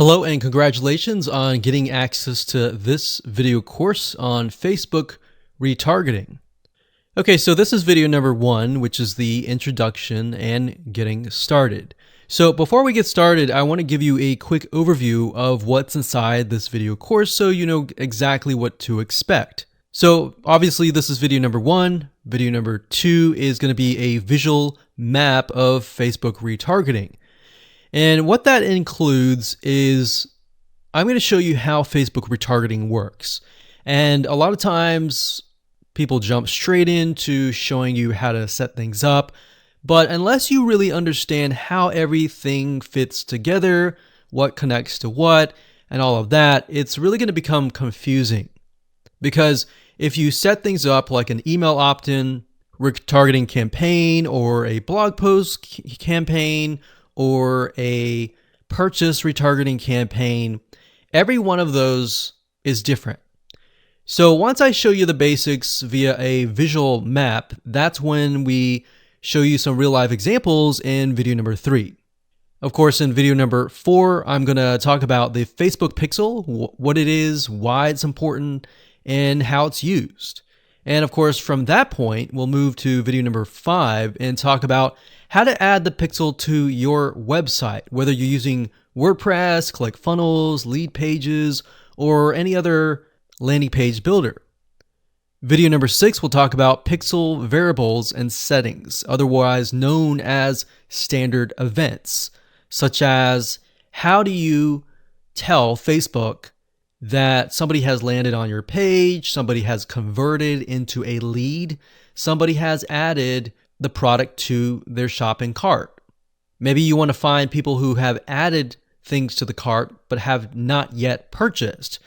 Hello and congratulations on getting access to this video course on Facebook retargeting. Okay, so this is video number 1, which is the introduction and getting started. So before we get started, I want to give you a quick overview of what's inside this video course so you know exactly what to expect. So obviously this is video number 1. Video number 2 is going to be a visual map of Facebook retargeting. And what that includes is I'm going to show you how Facebook retargeting works. And a lot of times people jump straight into showing you how to set things up. But unless you really understand how everything fits together, what connects to what, and all of that, it's really going to become confusing. Because if you set things up like an email opt-in retargeting campaign or a blog post campaign, or a purchase retargeting campaign, every one of those is different. So once I show you the basics via a visual map, that's when we show you some real life examples in video number 3. Of course, in video number 4, I'm going to talk about the Facebook pixel, what it is, why it's important, and how it's used. And of course, from that point, we'll move to video number 5 and talk about how to add the pixel to your website, whether you're using WordPress, ClickFunnels, Lead Pages, or any other landing page builder. Video number 6, we'll talk about pixel variables and settings, otherwise known as standard events, such as how do you tell Facebook that somebody has landed on your page, somebody has converted into a lead, somebody has added the product to their shopping cart. Maybe you want to find people who have added things to the cart but have not yet purchased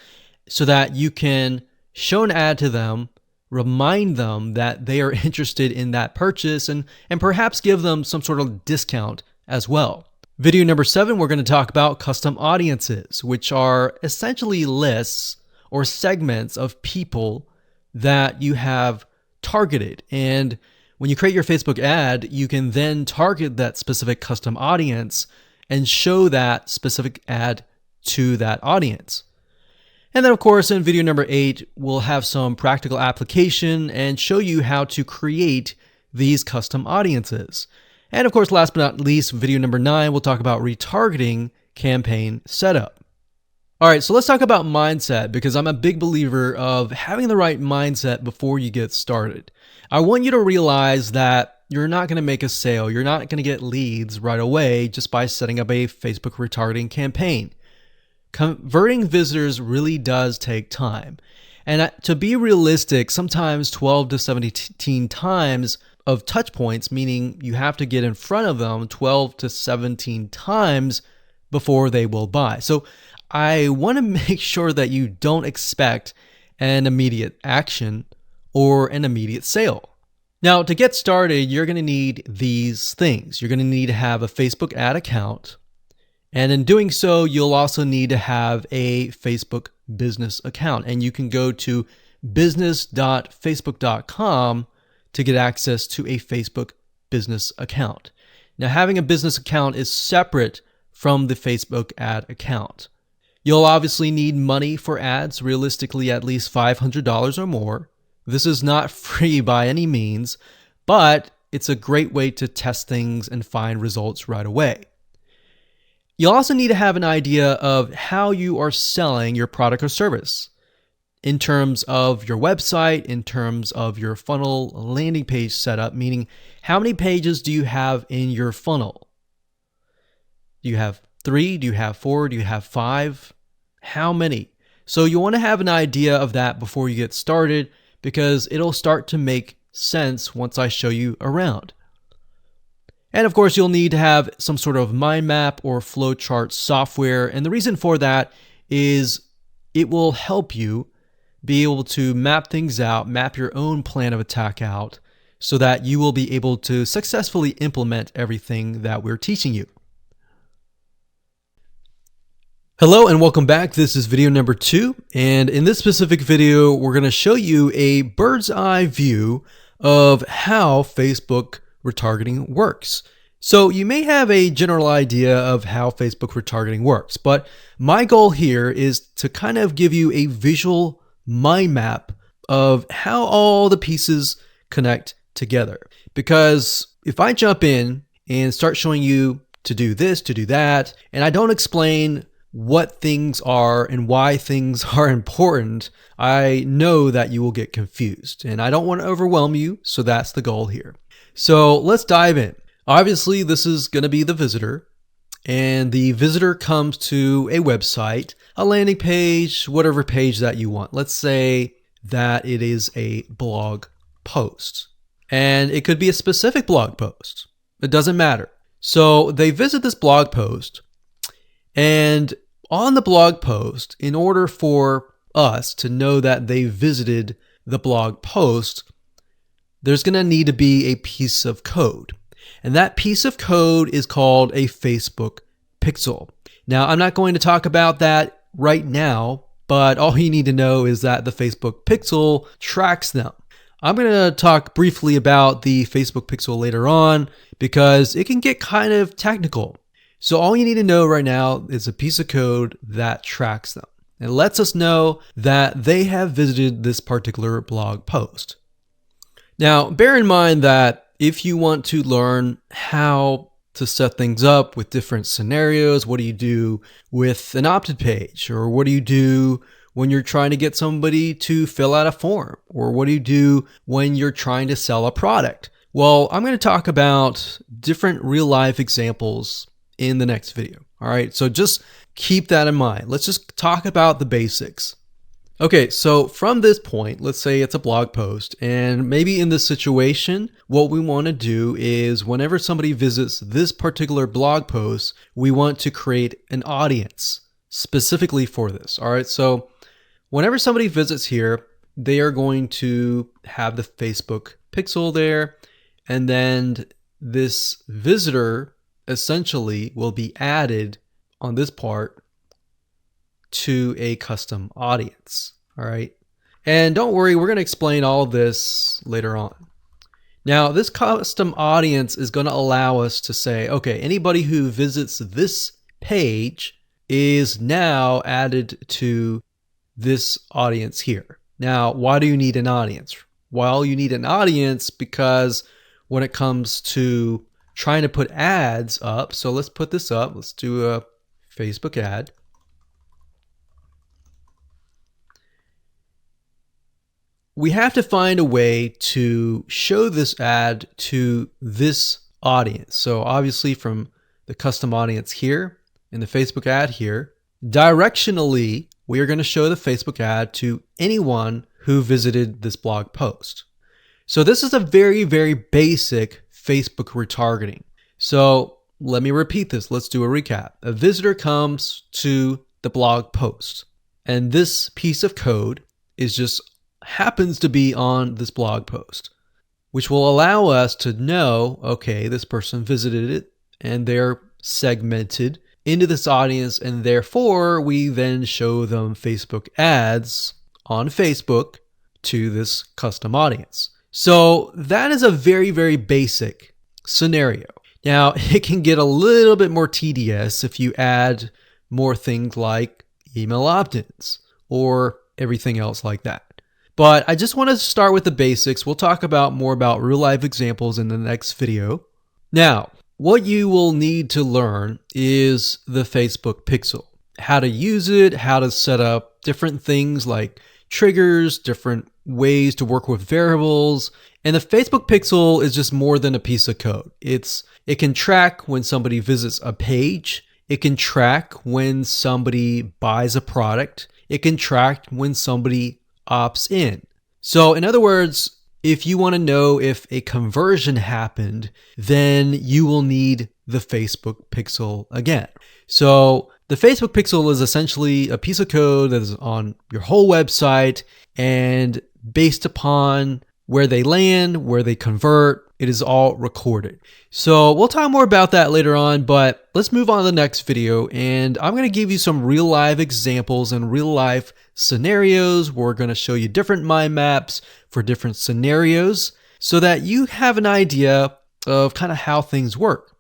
so that you can show an ad to them, remind them that they are interested in that purchase, and perhaps give them some sort of discount as well. Video number 7, we're going to talk about custom audiences, which are essentially lists or segments of people that you have targeted. And when you create your Facebook ad, you can then target that specific custom audience and show that specific ad to that audience. And then of course, in video number 8, we'll have some practical application and show you how to create these custom audiences. And of course, last but not least, video number 9, we'll talk about retargeting campaign setup. All right, so let's talk about mindset, because I'm a big believer of having the right mindset before you get started. I want you to realize that you're not going to make a sale. You're not going to get leads right away just by setting up a Facebook retargeting campaign. Converting visitors really does take time. And to be realistic, sometimes 12 to 17 times of touch points, meaning you have to get in front of them 12 to 17 times before they will buy. So I want to make sure that you don't expect an immediate action or an immediate sale. Now, to get started, you're going to need these things. You're going to need to have a Facebook ad account. And in doing so, you'll also need to have a Facebook business account. And you can go to business.facebook.com to get access to a Facebook business account. Now, having a business account is separate from the Facebook ad account. You'll obviously need money for ads, realistically at least $500 or more. This is not free by any means, but it's a great way to test things and find results right away. You'll also need to have an idea of how you are selling your product or service in terms of your website, in terms of your funnel landing page setup, meaning how many pages do you have in your funnel? Do you have 3? Do you have 4? Do you have 5? How many? So you want to have an idea of that before you get started, because it'll start to make sense once I show you around. And of course, you'll need to have some sort of mind map or flowchart software. And the reason for that is it will help you be able to map things out, map your own plan of attack out, so that you will be able to successfully implement everything that we're teaching you. Hello and welcome back. This is video number 2. And in this specific video, we're going to show you a bird's eye view of how Facebook retargeting works. So you may have a general idea of how Facebook retargeting works, but my goal here is to kind of give you a visual mind map of how all the pieces connect together. Because if I jump in and start showing you to do this, to do that, and I don't explain what things are and why things are important, I know that you will get confused, and I don't want to overwhelm you, so that's the goal here. So let's dive in. Obviously, this is going to be the visitor, and the visitor comes to a website, a landing page, whatever page that you want. Let's say that it is a blog post, and it could be a specific blog post. It doesn't matter. So they visit this blog post, and on the blog post, in order for us to know that they visited the blog post, there's going to need to be a piece of code. And that piece of code is called a Facebook pixel. Now, I'm not going to talk about that right now, but all you need to know is that the Facebook pixel tracks them. I'm going to talk briefly about the Facebook pixel later on because it can get kind of technical. So all you need to know right now is a piece of code that tracks them. It lets us know that they have visited this particular blog post. Now, bear in mind that if you want to learn how to set things up with different scenarios, what do you do with an opt-in page? Or what do you do when you're trying to get somebody to fill out a form? Or what do you do when you're trying to sell a product? Well, I'm going to talk about different real-life examples in the next video. All right, so just keep that in mind. Let's just talk about the basics. Okay, so from this point, let's say it's a blog post, and maybe in this situation, what we want to do is whenever somebody visits this particular blog post, we want to create an audience specifically for this. All right, so whenever somebody visits here, they are going to have the Facebook pixel there, and then this visitor essentially will be added on this part to a custom audience. All right. And don't worry, we're going to explain all this later on. Now, this custom audience is going to allow us to say, okay, anybody who visits this page is now added to this audience here. Now, why do you need an audience? Well, you need an audience because when it comes to trying to put ads up, so let's put this up. Let's do a Facebook ad. We have to find a way to show this ad to this audience. So obviously from the custom audience here in the Facebook ad here, directionally, we are going to show the Facebook ad to anyone who visited this blog post. So this is a very, very basic Facebook retargeting. So let me repeat this. Let's do a recap. A visitor comes to the blog post, and this piece of code is just happens to be on this blog post, which will allow us to know, okay, this person visited it and they're segmented into this audience, and therefore we then show them Facebook ads on Facebook to this custom audience. So that is a very, very basic scenario. Now, it can get a little bit more tedious if you add more things like email opt-ins or everything else like that. But I just want to start with the basics. We'll talk about more about real life examples in the next video. Now, what you will need to learn is the Facebook pixel, how to use it, how to set up different things like triggers, different ways to work with variables. And the Facebook pixel is just more than a piece of code. It can track when somebody visits a page. It can track when somebody buys a product. It can track when somebody opts in. So in other words, if you want to know if a conversion happened, then you will need the Facebook pixel again. So the Facebook pixel is essentially a piece of code that is on your whole website, and based upon where they land, where they convert, it is all recorded. So we'll talk more about that later on, but let's move on to the next video, and I'm going to give you some real life examples and real life scenarios. We're going to show you different mind maps for different scenarios so that you have an idea of kind of how things work.